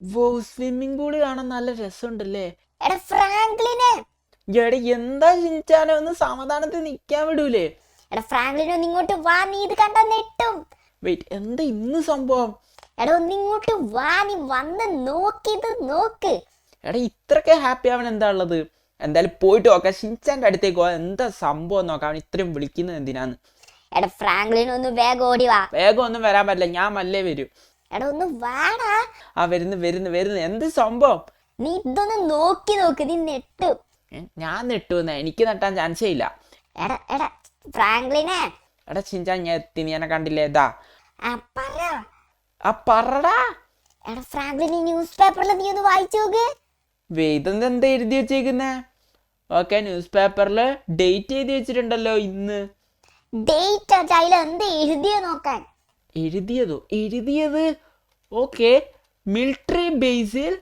വോ swimming pool കാണാൻ നല്ല രസമുണ്ടല്ലേ. എടാ ഫ്രാങ്ക്ലിനെ എടാ എന്താ ചിഞ്ചാനെ, ഒന്ന് സമാധാനത്തിൽ നിക്കാൻ വിടൂലേ? എടാ ഫ്രാങ്ക്ലിനെ ഒന്ന് ഇങ്ങോട്ട് വാ, നീ ഇത് കണ്ടാ നെട്ടും. വെയിറ്റ്, എന്താ ഇന്ന് സംഭവം? എടാ ഒന്ന് ഇങ്ങോട്ട് വാ, നീ വന്ന് നോക്കിയത് നോക്ക്. എടാ ഇത്രയൊക്കെ ഹാപ്പി ആവൻ എന്താ ഉള്ളത്? എന്തായാലും പോയിട്ട് നോക്കാം, ഷിൻചാന്റെ അടുത്തേക്ക് പോവാ, എന്താ സംഭവം നോക്കാം. അവൻ ഇത്രയും വിളിക്കുന്നത് എന്തിനാന്ന്? എടാ ഫ്രാങ്ക്ലിൻ ഒന്ന് വേഗം ഓടി വാ. വേഗം ഒന്നും വരാൻ പറ്റില്ല, ഞാൻ മല്ലേ വരും. എടാ ഒന്ന് വാടാ. ആ വരുന്നു, എന്ത് സംഭവം? നീ ഇതൊന്ന് നോക്കി നോക്ക്, നീ നെട്ടും. ഞാൻ നെട്ടുവെന്ന, എനിക്ക് നെട്ടാൻ ചാൻസേ ഇല്ല. എടാ എടാ ഫ്രാങ്ക്ലിനെ. എടാ ഷിൻചാൻ, ഞാൻ എത്തി, നീ എന്നെ കണ്ടില്ലേ? ഇതാ പറ. ആ പറടാ. എടാ ഫ്രാങ്ക്ലിൻ, ഈ ന്യൂസ് പേപ്പറിൽ നീ ഒന്ന് വായിച്ചു നോക്ക്. ഇതെന്താ എഴുതി വെച്ചേക്കുന്നേ? ഓക്കെ, ന്യൂസ് പേപ്പറിൽ ഡേറ്റ് എഴുതി വെച്ചിട്ടുണ്ടല്ലോ, ഇന്ന്. ഡേറ്റ് അതിൽ എന്ത് എഴുതിയ നോക്കാൻ. എഴുതിയത് ഓക്കെ. മിലിറ്ററി ബേസിൽ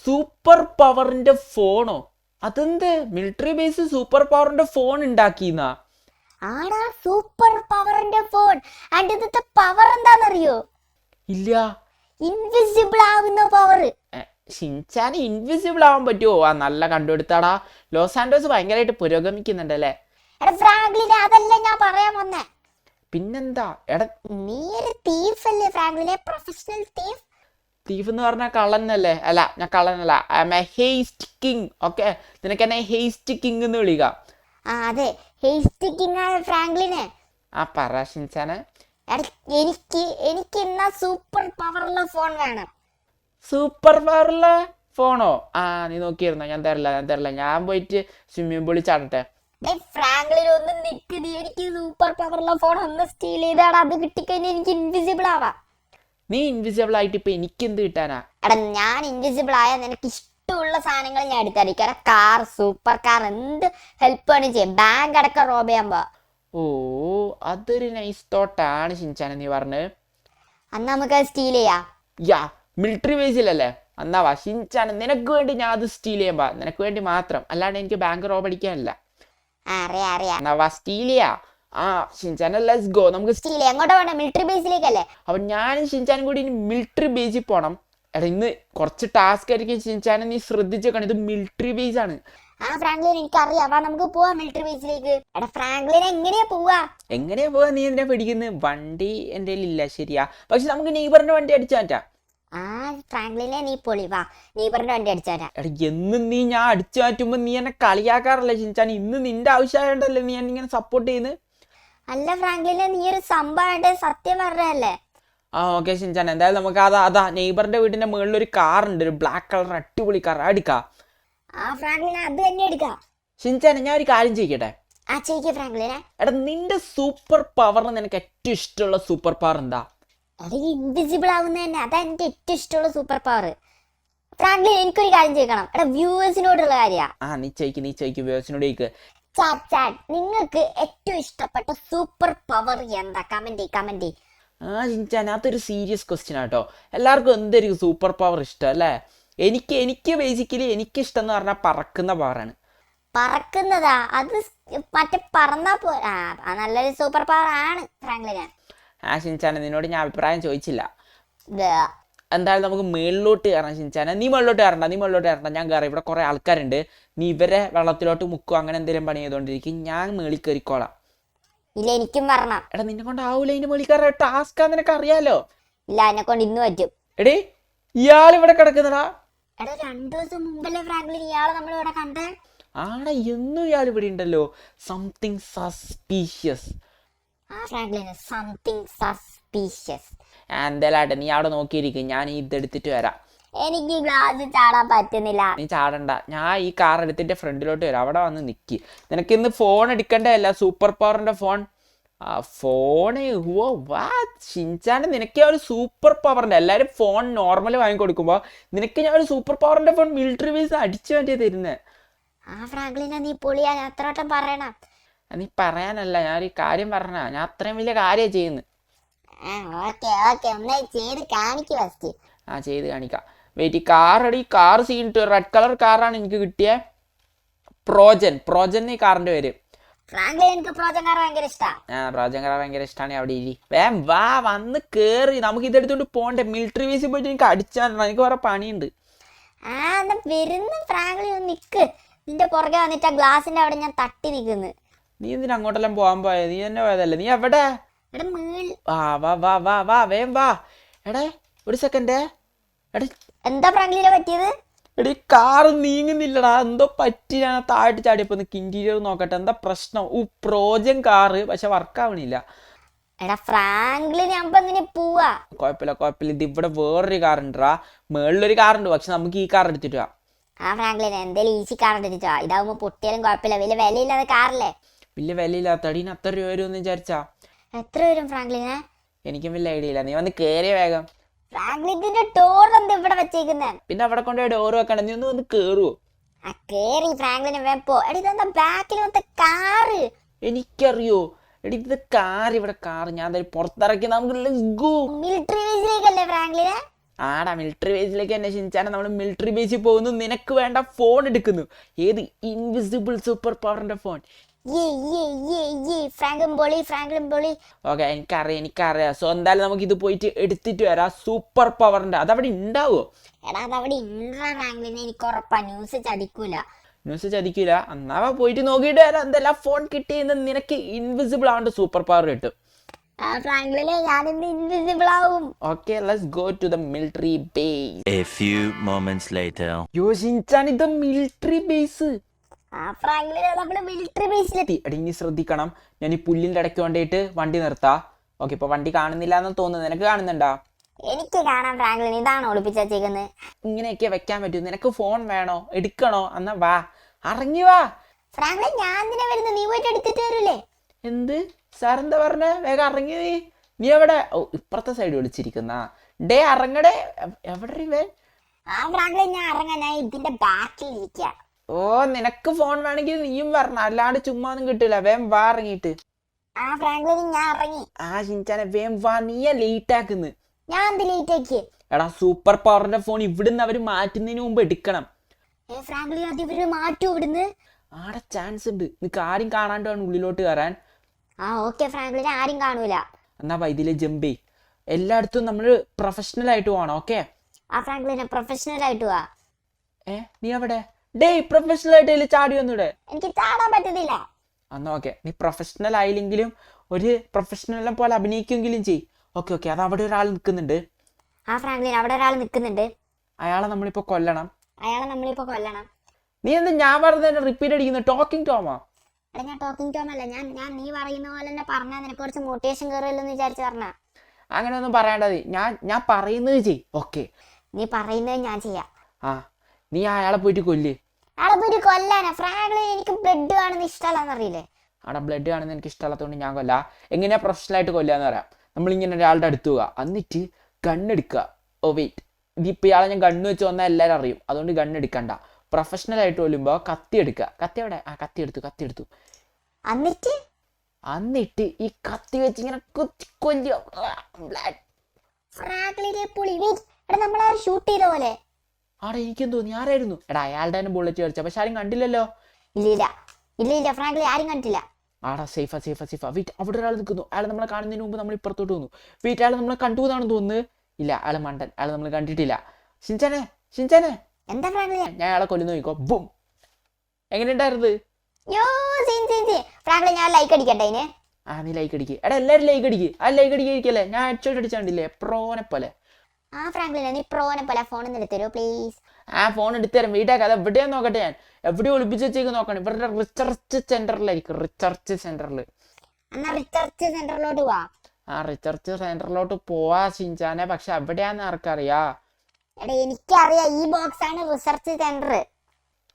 സൂപ്പർ പവറിന്റെ ഫോണോ? അതെന്ത് മിലിറ്ററി ബേസിൽ സൂപ്പർ പവറിന്റെ ഫോൺ ഉണ്ടാക്കിന്നാ? ആടാ, സൂപ്പർ പവറിന്റെ ഫോൺ. ആൻഡ് ഇന്നത്തെ പവർ എന്താണെന്നറിയോ? ഇല്ല. ഇൻവിസിബിൾ ആവുന്ന പവർ. ഷിൻചാന് ഇൻവിസിബിൾ ആവാൻ പറ്റുമോ? ആ നല്ല കണ്ടുപിടുത്താടാ. ലോസ് ആൻഡോസ് ഭയങ്കരമായിട്ട് പുരോഗമിക്കുന്നുണ്ടല്ലേ. എടാ ഫ്രാങ്ക്ലിനെ, അതല്ല ഞാൻ പറയാൻ വന്നേ. പിന്നെന്താ? എടാ നീ ഒരു തീഫ് അല്ലേ ഫ്രാങ്ക്ലിനെ? Professional thief. തീഫ് എന്ന് പറഞ്ഞാൽ കള്ളനല്ലേ? അല്ല, ഞാൻ കള്ളനല്ല, I am a heist king. Okay, നിനക്ക് എന്നെ ഹേസ്റ്റ് കിങ് എന്ന് വിളിക്കാം. ആ അതെ, ഹേസ്റ്റ് കിങ് ആയ ഫ്രാങ്ക്ലിനെ. ആ പറ ഷിൻചാനെ. എനിക്ക് ഇന്ന സൂപ്പർ പവറുള്ള ഫോൺ വേണം. സൂപ്പർ പവറുള്ള ഫോണോ? ആ നീ നോക്കിയിരുന്നോ? ഞാൻ തരില്ല. ഞാൻ പോയിട്ട് സ്വിമ്മിംഗ് പൂളിൽ ചാടട്ടെ. ഫ്രാങ്ക്ലിൻ ഒന്ന് നിക്ക്, നീ എനിക്ക് സൂപ്പർ പവറുള്ള ഫോൺ ഒന്ന് സ്റ്റീൽ ചെയ്താണ്. അത് കിട്ടിക്കഴിഞ്ഞാൽ എനിക്ക് ഇൻവിസിബിൾ ആവാം. നീ ഇൻവിസിബിൾ ആയിട്ട് ഇപ്പൊ എനിക്ക് എന്ത് കിട്ടാനാ? എടാ ഞാൻ ഇൻവിസിബിൾ ആയാൽ നിനക്ക് ഇഷ്ടമുള്ള സാധനങ്ങൾ ഞാൻ എടുത്തായിരിക്കും. കാർ, സൂപ്പർ കാർ, എന്ത് ഹെൽപ്പ് വേണം ചെയ്യും. ബാങ്ക് അടക്കം റോബ് ചെയ്യാൻ പോവാ. ഓ, അതൊരു നൈസ് തോട്ടാണ് ഷിൻചാനെ നീ പറഞ്ഞത്. അന്ന് നമുക്ക് അത് സ്റ്റീൽ ചെയ്യാം. യാ, മിലിറ്ററി ബേസിലല്ലേ? എന്നാ വാ ഷിൻചാനെ, നിനക്ക് വേണ്ടി ഞാൻ അത് സ്റ്റീൽ ചെയ്യാൻ പാ. നിനക്ക് വേണ്ടി മാത്രം, അല്ലാണ്ട് എനിക്ക് ബാങ്ക് റോബ് അടിക്കാനല്ല. അറിയാം. എന്നാ വാ സ്റ്റീൽ ചെയ്യാ. ആ ഷിൻചാനെ, ലെറ്റ്സ് ഗോ. നമുക്ക് സ്റ്റീൽ എങ്ങോട്ടാ വേണ്ട? മിലിറ്ററി ബേസിലേക്കല്ലേ? അപ്പൊ ഞാനും ഷിൻചാനും കൂടി ഇനി മിലിറ്ററി ബേസിൽ പോണം. എടാ ഇന്ന് കുറച്ച് ടാസ്ക് ആയിരിക്കും ഷിൻചാനെ, നീ ശ്രദ്ധിച്ചേക്കണം, ഇത് മിലിറ്ററി ബേസ് ആണ്. ആ ഫ്രാങ്ക്ലിൻ, എനിക്കറിയാം. വാ നമുക്ക് പോവാം മിലിറ്ററി ബേസിലേക്ക്. എടാ ഫ്രാങ്ക്ലിൻ, എങ്ങനെയാ പോവാ? നീ എന്തിനാ പിടിക്കുന്നത്? വണ്ടി എൻ്റെ ഇല്ല, ശരിയാ. പക്ഷെ നമുക്ക് നെയ്ബറിന്റെ വണ്ടി അടിച്ചു മാറ്റാം. ആ ഫ്രാങ്ക്ലിനെ, നീ പൊളി. വാ, നെയ്ബറിന്റെ വണ്ടി അടിച്ചാരാ. എടാ എന്നും നീ ഞാൻ അടിച്ചു മാറ്റുമ്പോ നീ എന്നെ കളിയാക്കാറില്ല ഷിൻചാൻ. ഇന്ന് നിന്റെ ആവശ്യമായോണ്ടല്ലേ നീ എന്നെ ഇങ്ങനെ സപ്പോർട്ട് ചെയ്യുന്നത്? അല്ല ഫ്രാങ്ക്ലിനെ, നീ ഒരു സംഭവമായിട്ട് സത്യം പറഞ്ഞല്ലേ? ആ ഓക്കെ ഷിൻചാൻ, എന്തായാലും നമുക്ക് അതാ നെയ്ബറിന്റെ വീടിന്റെ മുകളിൽ ഒരു കാർ ഉണ്ട്, ഒരു ബ്ലാക്ക് കളർ അടിപൊളി കാർ. അടിക്കാം. ആ ഫ്രാങ്ക്ലിനെ, അത് തന്നെ എടുക്കാം. ഷിൻചാനെ, ഞാൻ ഒരു കാര്യം ചോദിക്കട്ടെ? ആ ചെയ്യിക്ക് ഫ്രാങ്ക്ലിനെ. എടാ നിന്റെ സൂപ്പർ പവറിന് നിനക്ക് ഏറ്റവും ഇഷ്ടമുള്ള സൂപ്പർ പവർ എന്താ? അത് ഇൻവിസിബിൾ ആവുന്ന തന്നെ, അതാ എനിക്ക് ഏറ്റവും ഇഷ്ടമുള്ള സൂപ്പർ പവർ. ഫ്രാങ്ക്ലിൻ, എനിക്കൊരു കാര്യം ചോദിക്കണം. എടാ വ്യൂവേഴ്സിനോടുള്ള കാര്യ. ആ നീ ചോദിക്ക് വ്യൂവേഴ്സിനോട് ചോദിക്ക്. ചാറ്റ് നിങ്ങൾക്ക് ഏറ്റവും ഇഷ്ടപ്പെട്ട സൂപ്പർ പവർ എന്താ? കമന്റ്. ആ ഷിൻചാൻ, അതൊരു സീരിയസ് ക്വസ്റ്റ്യൻ ആട്ടോ. എല്ലാവർക്കും എന്തൊരു സൂപ്പർ പവർ ഇഷ്ടം അല്ലേ? എനിക്ക് ബേസിക്കലി എനിക്കിഷ്ടം എന്ന് പറഞ്ഞാൽ പറക്കുന്ന പവറാണ്. പറക്കുന്നതാ? അത് മറ്റേ പറന്നാ പോരാ. നല്ലൊരു സൂപ്പർ പവർ ആണ് ഫ്രാങ്ക്ലിന്. ആ ഷിൻചാനെ, നിന്നോട് ഞാൻ അഭിപ്രായം ചോദിച്ചില്ല. എന്തായാലും നമുക്ക് മേളിലോട്ട് കയറാം ഷിൻചാനെ. നീ മുകളിലോട്ട് കയറണ്ട, ഞാൻ കയറാം. ഇവിടെ കുറെ ആൾക്കാരുണ്ട്. നീ ഇവരെ വെള്ളത്തിലോട്ട് മുക്കും, അങ്ങനെ എന്തെങ്കിലും പണി ചെയ്തോണ്ടിരിക്കും. ഞാൻ മേളിൽ കയറിക്കോളാം. ഇല്ല, എനിക്കും വരണം. എടാ നിന്നെ കൊണ്ട് ആവൂല അതിന്റെ മേളിൽ കയറാൻ. ടാസ്കാ, നിനക്ക് അറിയാലോ. ഇല്ല, എന്നെ കൊണ്ട് ഇന്ന് പറ്റും. എടേ ഇയാൾ ഇവിടെ കിടക്കുന്നടാ. എടാ 2 ദിവസം മുമ്പല്ലേ ഫ്രാങ്ക്ലിൻ ഇയാളെ നമ്മളിവിടെ കണ്ടേ? ആടാ, എന്നും ഇയാൾ ഇവിടെ ഉണ്ടല്ലോ. Something suspicious. ആ ഫ്രാങ്ക്ലിൻ, സംതിങ് സസ്പീഷ്യസ്. എന്തായാലും നീ അവിടെ നോക്കിയിരിക്കും, ഞാൻ ഇതെടുത്തിട്ട് വരാം. എനിക്ക് ഗ്ലാസ് ചാടാൻ പറ്റുന്നില്ല. നീ ചാടണ്ട, ഞാൻ ഈ കാർ എടുത്തിട്ട് ഫ്രണ്ടിലോട്ട് വരാം. അവിടെ വന്ന് നിൽക്കി. നിനക്ക് ഇന്ന് ഫോൺ എടുക്കണ്ടല്ല, സൂപ്പർ പവറിന്റെ ഫോൺ. ആ ഫോണ് വാ ഷിൻചാന്, നിനക്ക് ഒരു സൂപ്പർ പവറിന്റെ. എല്ലാരും ഫോൺ നോർമൽ വാങ്ങിക്കൊടുക്കുമ്പോ നിനക്ക് ഞാൻ ഒരു സൂപ്പർ പവറിന്റെ ഫോൺ മിലിറ്ററി ബേസ് അടിച്ചു വേണ്ടിയാ തരുന്നത്. ആ ഫ്രാങ്ക്ലിനെ, നീ പൊളിയാ. അത്രവട്ടം പറയണം. നീ പറയാനല്ല, ഞാനൊരു കാര്യം പറഞ്ഞ. ഞാൻ അത്രയും വലിയ കാര്യം ചെയ്യുന്നു. ചെയ്ത് കാണിക്കാം. Wait, car scene red colour കാറാണ് എനിക്ക് കിട്ടിയ. പ്രോജൻ ഈ കാറിന്റെ പേര്. ഫ്രാങ്ക്ലിൻ എനിക്ക് പ്രോജക്റ്റ് കാർ ഭയങ്കര ഇഷ്ടാ. പ്രോജക്റ്റ് ഭയങ്കര ഇഷ്ടമാണ്. അവിടെ ഇരി, വേം വാ, വന്ന് കേറി. നമുക്ക് ഇതെടുത്തോണ്ട് പോണ്ടേ, മിലിറ്ററി ബേസിൽ പോയിട്ട് എനിക്ക് അടിച്ചാൽ എനിക്ക് വേറെ പണിയുണ്ട്. എന്നാ വരുന്ന ഫ്രാങ്ക്ലിൻ ഒന്ന് നിക്ക്. നിന്റെ പുറകെ വന്നിട്ട് ആ ഗ്ലാസിന്റെ അവിടെ ഞാൻ തട്ടി നിക്കുന്നു. നീ എന്തിനാ അങ്ങോട്ടെല്ലാം പോകാൻ പോയത്? നീ തന്നെ പോയതല്ലേ? നീ എവിടെ? വാ വാ വാ വാ വാ, വേം വാ. എടേ ഒരു സെക്കൻഡ്. എടേ എന്താ ഫ്രാങ്ക്ലിനെ പറ്റിയത്? എടീ കാറ് നീങ്ങുന്നില്ലടാ, എന്തോ പറ്റി. ഞാൻ താഴ്ത്തി ചാടിയപ്പോ ഇന്റീരിയർ നോക്കട്ടെ എന്താ പ്രശ്നം. പ്രോജൻ കാറ് പക്ഷെ വർക്കാവണില്ല. എടാ ഫ്രാങ്ക്ലിൻ അപ്പൊ എങ്ങനെ പോവാ? കുഴപ്പമില്ല. ഇത് ഇവിടെ വേറൊരു കാർ ഉണ്ടാ, മേളിലൊരു കാറുണ്ട്. പക്ഷെ നമുക്ക് ഈ കാർ എടുത്തിട്ട് പോവാം. ഫ്രാങ്ക്ലിൻ എന്തേലും ഈസി കാർ എടുത്തിട്ടോ. ഇതാവുമ്പോ പൊട്ടിയാലും കുഴപ്പമില്ല, വലിയ വിലയില്ലാതെ കാറല്ലേ. വലിയ വിലയില്ലാത്ത അടീന് അത്ര രൂപ വരുമെന്ന് വിചാരിച്ചാ. എത്ര വരും ഫ്രാങ്ക്ലിനെ? എനിക്കും വലിയ ഐഡിയ ഇല്ല. നീ വന്ന് കേറിയ വേഗം. ഫ്രാങ്ക്ലിന്റെ ഡോർ എന്താ ഇവിടെ വെച്ചേക്കുന്നേ? പിന്നെ അവിടെ കൊണ്ടുപോയി ഡോർ വെക്കണ്ട. നീ ഒന്ന് കേറുവോ? കേറി ഫ്രാങ്ക്ലിനെ വെപ്പോ. എടി ഇതെന്താ ബാക്കിൽ വന്ന കാറ്? എനിക്കറിയോ എടി, ഇത് കാർ. ഇവിടെ കാർ ഞാൻ പുറത്തിറക്കി. നമുക്ക് മിലിറ്ററി ബേസിലേക്കല്ലേ ഫ്രാങ്ക്ലിനെ? ആടാ മിലിറ്ററി ബേസിലേക്ക് തന്നെ ഷിൻചാനെ. നമ്മൾ മിലിറ്ററി ബേസിൽ പോകുന്നു, നിനക്ക് വേണ്ട ഫോൺ എടുക്കുന്നു. ഏത്? ഇൻവിസിബിൾ സൂപ്പർ പവറിന്റെ ഫോൺ. ഓക്കെ, എനിക്കറിയാം. സോ എന്തായാലും നമുക്ക് ഇത് പോയിട്ട് എടുത്തിട്ട് വരാം. സൂപ്പർ പവറിന്റെ അതവിടെ ഉണ്ടാവോ? എടാ അതവിടെ എനിക്ക് ഉറപ്പാ. ന്യൂസ് ചതിക്കൂല. എന്നാ പോയിട്ട് നോക്കിയിട്ട് വരാം. എന്തെല്ലാം ഫോൺ കിട്ടിയെന്ന് നിനക്ക് ഇൻവിസിബിൾ ആവേണ്ട സൂപ്പർ പവർ കിട്ടും. Okay, let's go to the military base. A few moments later. യോ ഷിൻചാൻ, ഇത് മിലിറ്ററി ബേസ്. മിലിറ്ററി ബേസിലെത്തി. ഇനി ശ്രദ്ധിക്കണം. ഞാൻ ഈ പുല്ലിന്റെ ഇടയ്ക്ക് കൊണ്ടിട്ട് വണ്ടി നിർത്താ. ഓക്കെ, ഇപ്പൊ വണ്ടി കാണുന്നില്ല എന്ന് തോന്നുന്നു. നിനക്ക് കാണുന്നുണ്ടാ? എനിക്ക് കാണാൻ ഫ്രാങ്ക്ലിൻ. ഇതാണ് ഒളിപ്പിച്ച് വെച്ചേക്കുന്നത്. ഇങ്ങനെയൊക്കെ വെക്കാൻ പറ്റൂ. നിനക്ക് ഫോൺ വേണോ, എടുക്കണോ? എന്നാ വാ, ഇറങ്ങി വാ. ഫ്രാങ്ക്ലിൻ ഞാൻ എന്തിനാ വരുന്നത്? നീ പോയിട്ട് എടുത്തിട്ട് വരൂലേ? എന്ത് സാർ എന്താ പറഞ്ഞ? വേഗം ഇറങ്ങി. നീ എവിടെ? ഓ, ഇപ്പുറത്തെ സൈഡ് വിളിച്ചിരിക്കുന്ന. ഡേ ഇറങ്ങടേ. എവിടെ ഇവൻ? ഫ്രാങ്ക്ലിൻ ഞാൻ ഇറങ്ങാൻ. ഞാൻ ഇതിന്റെ ബാക്കിൽ ഇരിക്കാം. ഓ, നിനക്ക് ഫോൺ വേണമെങ്കിൽ നീയും വരണം, അല്ലാണ്ട് ചുമ്മാ ഒന്നും കിട്ടില്ല. വേം വാ ഇറങ്ങിയിട്ട്. ഫ്രാങ്ക്ലിൻ ഞാൻ ഇറങ്ങി. ഷിൻചാനെ വേം വാ. നീയാ ലേറ്റ് ആക്കുന്നു. ഞാൻ എന്ത് ലേറ്റ് ആക്കി? എടാ സൂപ്പർ പവറിന്റെ ഫോൺ ഇവിടുന്ന് അവര് മാറ്റുന്നതിന് മുമ്പ് എടുക്കണം. ഫ്രാങ്ക്ലിൻ അത് ഇവര് മാറ്റും ഇവിടുന്ന്? ആടെ ചാൻസ് ഉണ്ട്. നിനക്ക് ആരും കാണാണ്ട് വേണം ഉള്ളിലോട്ട് കയറാൻ. ഓക്കെ ഫ്രാങ്ക്ലിൻ ആരും കാണൂല. എന്നാ ഇതിലെ ജമ്പേ. എല്ലായിടത്തും നമ്മൾ പ്രൊഫഷണൽ ആയിട്ട് പോകണം. ഓക്കെ ഫ്രാങ്ക്ലിനെ പ്രൊഫഷണൽ ആയിട്ട് പോവാ. നീ എവിടെ? ഡേ പ്രൊഫഷണൽ ആയിട്ട് ചാടി വന്നൂടെ? എനിക്ക് ചാടാൻ പറ്റുന്നില്ല. എന്നാ ഓക്കെ, നീ പ്രൊഫഷണൽ ആയില്ലെങ്കിലും ഒരു പ്രൊഫഷണലിനെ പോലെ അഭിനയിക്കുമെങ്കിലും ചെയ്. ഓക്കെ, അത് അവിടെ ഒരാൾ നിൽക്കുന്നുണ്ട്. ഫ്രാങ്ക്ലിൻ അവിടെ ഒരാൾ നിൽക്കുന്നുണ്ട്. അയാളെ നമ്മളിപ്പോ കൊല്ലണം. നീ എന്ത് ഞാൻ പറഞ്ഞ റിപ്പീറ്റ് അടിക്കുന്നു? ടോക്കിംഗ് ടോമാ? ഞാൻ ടോക്കിംഗ് ടോം അല്ല. ഞാൻ നീ പറയുന്ന പോലെ തന്നെ പറഞ്ഞാൽ നിനക്ക് കുറച്ച് മോട്ടിവേഷൻ കയറില്ലെന്ന് വിചാരിച്ചു പറഞ്ഞ. അങ്ങനെയൊന്നും പറയേണ്ടത്. ഞാൻ പറയുന്നത് ചെയ്. ഓക്കെ, നീ പറയുന്നത് ഞാൻ ചെയ്യാം. നീ അയാളെ പോയിട്ട് കൊല്ല്. അയാളെ പോയിട്ട് കൊല്ലാനാ? ഫ്രാങ്ക്ലിൻ എനിക്ക് ബ്ലഡ് കാണുന്ന ഇഷ്ടമല്ലാന്നറിയില്ലേ? അവിടെ ബ്ലഡ് കാണുന്ന എനിക്ക് ഇഷ്ടമല്ലാത്തതുകൊണ്ട് ഞാൻ കൊല്ലാം. എങ്ങനെയാ പ്രൊഫഷണൽ ആയിട്ട് കൊല്ലാന്ന് പറയാം. നമ്മളിങ്ങനെ ഒരാളുടെ അടുത്ത് പോവുക, എന്നിട്ട് ഗണ്ണെടുക്കുക. ഓ വെയിറ്റ്, ഇതിപ്പോൾ ഇയാളെ ഞാൻ ഗണ്ണ് വെച്ച് വന്നാൽ എല്ലാവരും അറിയും. അതുകൊണ്ട് ഗണ്ണെടുക്കണ്ട. പ്രൊഫഷണൽ ആയിട്ട് കൊല്ലുമ്പോൾ കത്തി എടുക്കുക. കത്തി എവിടെ? കത്തി എടുത്തു. എന്നിട്ട് ഈ കത്തി വെച്ച് ഇങ്ങനെ കൊല്ലുക. ഷൂട്ട് ചെയ്ത പോലെ. ആടെ എനിക്കും തോന്നി ആരായിരുന്നു. എടാ അയാളുടെ തന്നെ ബുള്ളറ്റ് കളിച്ച, പക്ഷെ ആരും കണ്ടില്ലല്ലോ. ഇല്ല ഫ്രാങ്ക്ലിൻ ആരും കണ്ടില്ല. ആടാ സേഫാ. വീട്ട് അവിടെ ഒരാൾ നിൽക്കുന്നു. അയാൾ നമ്മളെ കാണുന്നതിന് മുമ്പ് നമ്മൾ ഇപ്പുറത്തോട്ട് വന്നു. വീട്ടിൽ അയാൾ നമ്മളെ കണ്ടുപോകുന്നാണെന്ന് തോന്നുന്നു. ഇല്ല, അയാൾ മണ്ടൻ. അയാൾ നമ്മൾ കണ്ടിട്ടില്ല. ഷിൻചാനെ എന്താ ഫ്രാങ്ക്ലിൻ? ഞാൻ അയാളെ കൊല്ലുന്നു. നോക്കോ. ബും. എങ്ങനെയുണ്ടായിരുന്നത്? ഫ്രാങ്ക്ലിൻ ഞാൻ ലൈക്ക് അടിക്കട്ടെ അതിന്? നീ ലൈക്ക് അടിക്ക്. എടാ എല്ലാവരും ലൈക്ക് അടിക്ക്. ലൈക്ക് അടിക്കല്ലേ? ഞാൻ ഹെഡ്ഷോട്ട് അടിച്ചാണ്ടില്ലേ പ്രോനെ പോലെ. ഫ്രാങ്ക്ലിൻ നീ പ്രോനെ പോലെ ഫോൺ എടുത്തരോ പ്ലീസ്. ഫോൺ എടുത്തുതരാം. വീട്ടാക്ക്. അത് എവിടെയാന്ന് നോക്കട്ടെ. ഞാൻ എവിടെ ഒളിപ്പിച്ച് വെച്ചേക്ക് നോക്കണം. ഇവരുടെ റിസർച്ച് സെന്ററിലായിരിക്കും. റിസർച്ച് സെന്ററിലോട്ട് പോവാ. റിസർച്ച് സെന്ററിലോട്ട് പോവാ ഷിൻചാനെ. പക്ഷെ എവിടെയാന്ന് ആർക്കറിയാ? എനിക്കറിയാം, ഈ ബോക്സ് ആണ് റിസർച്ച് സെന്റർ.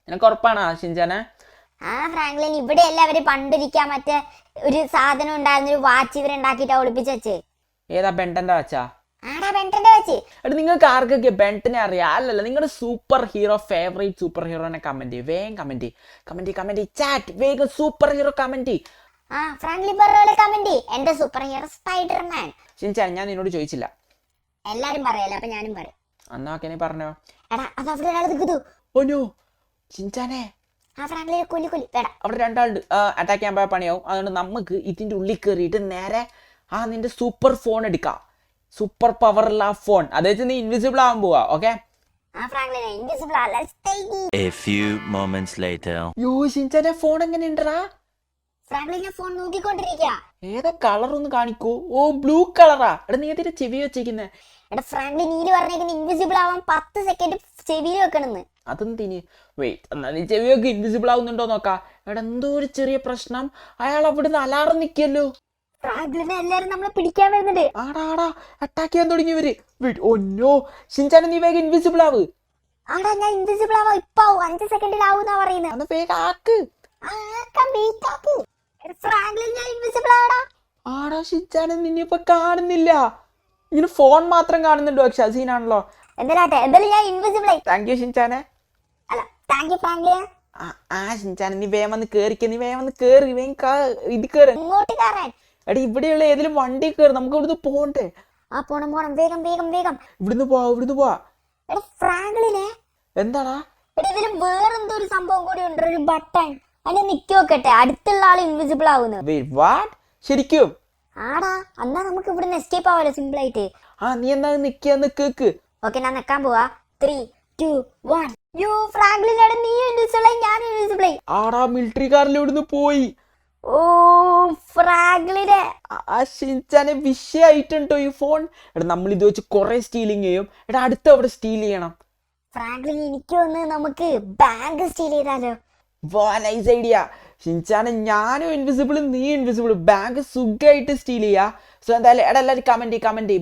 നിനക്ക് ഉറപ്പാണോ ഷിൻചാനെ? ഫ്രാങ്ക്ലിൻ ഇവിടെ എല്ലാവരും പണ്ടിരിക്കാൻ മറ്റേ ഒരു സാധനം ഉണ്ടായിരുന്ന ഒരു വാച്ച് ഇവരുണ്ടാക്കിട്ടാ ഒളിപ്പിച്ച് വെച്ച്. ഏതാ? ബെൻടന്റെ വാച്ചാ? വെച്ച്. നിങ്ങൾക്ക് ആർക്കൊക്കെ ബെൻടനെ അറിയാം? അല്ലല്ല, നിങ്ങളുടെ സൂപ്പർ ഹീറോ, ഫേവറേറ്റ് സൂപ്പർ ഹീറോനെ കമന്റ് ചെയ്യും. വേഗം കമന്റ് ചാറ്റ്. വേഗം സൂപ്പർ ഹീറോ കമന്റ്. ഫ്രാങ്ക്ലിൻ പറഞ്ഞ കമന്റ്. എന്റെ സൂപ്പർ ഹീറോ സ്പൈഡർമാൻ. ഷിൻചാൻ ഞാൻ നിന്നോട് ചോദിച്ചില്ല. എല്ലാരും പറയല്ലോ, അപ്പൊ ഞാനും പറയും. എന്നാ ഓക്കെ, നീ പറഞ്ഞോ. എടാ അത് അവിടെ ഒരാൾ നിൽക്കുന്നു. ഓനോ ഷിൻചാനെ, ആ ഫ്രാങ്ക്ലിനെ കൊല്ലി വേണ്ട. അവിടെ രണ്ടാളുണ്ട്, അറ്റാക്ക് ചെയ്യാൻ പോയ പണിയാവും. അതുകൊണ്ട് നമുക്ക് ഇതിൻ്റെ ഉള്ളിൽ കയറിയിട്ട് നേരെ നിന്റെ സൂപ്പർ ഫോൺ എടുക്കാം. സൂപ്പർ പവറുള്ള ഫോൺ. അതായത് നീ ഇൻവിസിബിൾ ആവാൻ പോവാ. ഓക്കെ, ആ ഫ്രാങ്ക്ലിനെ ഇൻവിസിബിൾ ആ. Let's take it. A few moments later. ഷിൻചാന്റെ ഫോൺ എങ്ങനെ ഉണ്ടടാ? ഫ്രാങ്ക്ലിനെ ഫോൺ നോക്കിക്കൊണ്ടിരിക്കുക. ഏതാ കളർ ഒന്ന് കാണിക്കൂ. ഓ, ബ്ലൂ കളറാ. എടാ നീ അതിന്റെ ചെവി വെച്ചേക്കുന്നേ. എടാ ഫ്രാങ്ക്ലിൻ നീല് പറഞ്ഞേക്കുന്ന ഇൻവിസിബിൾ ആവാൻ 10 സെക്കൻഡ് ചെവിയിൽ വെക്കണമെന്ന്. അതെന്തിന്? വെയിറ്റ്, എന്നാ നീ ചെവിയൊക്കെ ഇൻവിസിബിൾ ആവുന്നുണ്ടോ നോക്കാ. എടാ എന്തോ ഒരു ചെറിയ പ്രശ്നം. അയാൾ അവിടുന്ന് അലാറം നിൽക്കല്ലോ. ഫ്രാങ്ക്ലിനെ എല്ലാരും നമ്മളെ പിടിക്കാൻ വരുന്നുണ്ട്. ആടാ അറ്റാക്ക് ചെയ്യാൻ തുടങ്ങി ഇവര്. വെയിറ്റ്, ഒന്നോ ഷിൻചാൻ നീ വേഗം ഇൻവിസിബിൾ ആവ്. ആടാ ഞാൻ ഇൻവിസിബിൾ ആവാ. ഇപ്പൊ 5 സെക്കൻഡിൽ ആവുന്നാ പറയുന്നത്. അന്ന് വേഗം ആക്ക്. ഫ്രാങ്ക്ലിൻ ഞാൻ ഇൻവിസിബിൾ ആടാ. ആടാ ഷിൻചാനെ നിന്നെ ഇപ്പൊ കാണുന്നില്ല. ഇങ്ങനെ ഫോൺ മാത്രം കാണുന്നുണ്ടോ? പക്ഷെ സീനാണല്ലോ. എന്തായാലും ഞാൻ ഇൻവിസിബിൾ ആയി. താങ്ക് യു ഷിൻചാനെ. അല്ല താങ്ക് യു ഫ്രാങ്ക്ലിൻ. ഷിൻചാനെ നീ വേഗം വന്ന് കേറിക്ക. നീ വേഗം വന്ന് കേറി. വേഗം ഇത് കേറ്. ഇങ്ങോട്ട് കയറാൻ. എടാ ഇവിടെയുള്ള ഏതെങ്കിലും വണ്ടി കയറി. നമുക്ക് ഇവിടുന്ന് പോണ്ടേ? പോണം വേഗം ഇവിടുന്ന് പോവാ. എടാ ഫ്രാങ്ക്ലിനെ എന്താടാ? ഇതില് വേറെന്തോ ഒരു സംഭവം കൂടി ഉണ്ട്. ഒരു ബട്ടൺ. അതിനെ നിക്കി വെക്കട്ടെ. അടുത്തുള്ള ആള് ഇൻവിസിബിൾ ആവുന്നു. വാട്ട്? ശരിക്കും? ആടാ എന്നാ നമുക്ക് ഇവിടുന്ന് എസ്കേപ്പ് ആവാലോ സിമ്പിൾ ആയിട്ട്. നീ എന്നാ നിക്കാന്ന് കേക്ക്. ഓക്കെ ഞാൻ നിക്കാൻ പോവാ. 3, 2, 1. യോ ഫ്രാങ്ക്ലിൻ നീ ഇൻവിസിബിൾ ആയി, ഞാൻ ഇൻവിസിബിൾ ആയി. ആടാ മിലിറ്ററി കാറിൽ ഇവിടുന്ന് പോയി. ഓ ഫ്രാങ്ക്ലിനെ ഷിൻചാനെ വിഷയായിട്ടുണ്ടോ ഈ ഫോൺ? എടാ നമ്മൾ ഇത് വെച്ച് കുറെ സ്റ്റീലിങ് ചെയ്യും. എടാ അടുത്ത് അവിടെ സ്റ്റീൽ ചെയ്യണം. ഫ്രാങ്ക്ലിൻ എനിക്ക് വന്ന് നമുക്ക് ബാങ്ക് സ്റ്റീൽ ചെയ്താലോ? Nice idea. ഷിൻചാനെ ഞാനും ഇൻവിസിബിൾ, നീ ഇൻവിസിബിൾ. ബാങ്ക് സുഖമായിട്ട് സ്റ്റീൽ ചെയ്യാ. സോ എന്തായാലും എടാ എല്ലാവരും കമന്റ്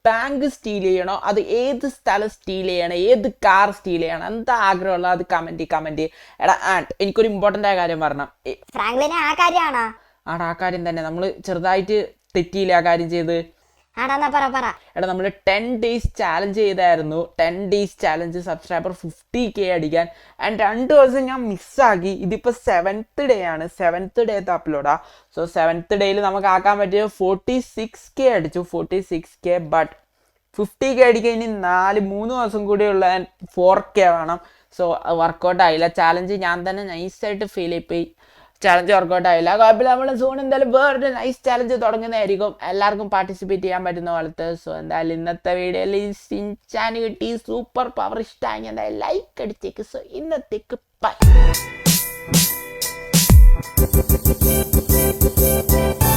ബാങ്ക് സ്റ്റീൽ ചെയ്യണോ? അത് ഏത് സ്ഥലം സ്റ്റീൽ ചെയ്യണം? ഏത് കാർ സ്റ്റീൽ ചെയ്യണം? എന്താ ആഗ്രഹമുള്ള അത് കമന്റ്. എടാ എനിക്കൊരു ഇമ്പോർട്ടൻ്റ് ആയ കാര്യം പറഞ്ഞാൽ ഫ്രാങ്ക്ലിനെ ആ കാര്യമാണോ? ആ കാര്യം തന്നെ. നമ്മൾ ചെറുതായിട്ട് തെറ്റിയില്ല ആ കാര്യം ചെയ്ത്. ആടാ പറ. എടാ നമ്മൾ 10 days ചാലഞ്ച് ചെയ്തായിരുന്നു. 10 days ചാലഞ്ച് സബ്സ്ക്രൈബർ 50K അടിക്കാൻ. ആൻഡ് 2 ദിവസം ഞാൻ മിസ്സാക്കി. ഇതിപ്പോൾ 7th day ആണ്. 7th day അപ്ലോഡാ. സോ 7th ഡേയിൽ നമുക്ക് ആക്കാൻ പറ്റിയത് 46K അടിച്ചു. 46K. ബട്ട് 50K അടിക്കാൻ ഇനി 3 ദിവസം കൂടിയുള്ള 4K വേണം. സോ വർക്കൗട്ട് ആയില്ല. ചാലഞ്ച് ഞാൻ തന്നെ നൈസായിട്ട് ഫീൽ ചെയ്യിപ്പോയി. ചാലഞ്ച് വർക്കൗട്ട് ആയില്ല. കുഴപ്പമില്ല. നമ്മുടെ സോൺ എന്തായാലും വേറൊരു നൈസ് ചാലഞ്ച് തുടങ്ങുന്നതായിരിക്കും. എല്ലാവർക്കും പാർട്ടിസിപ്പേറ്റ് ചെയ്യാൻ പറ്റുന്ന പോലത്തെ. സോ എന്തായാലും ഇന്നത്തെ വീഡിയോയിൽ ഷിൻചാന് കിട്ടി സൂപ്പർ പവർ ഇഷ്ടമായി എന്തായാലും ലൈക്ക് അടിച്ചേക്ക്. സോ ഇന്നത്തേക്ക് ബൈ.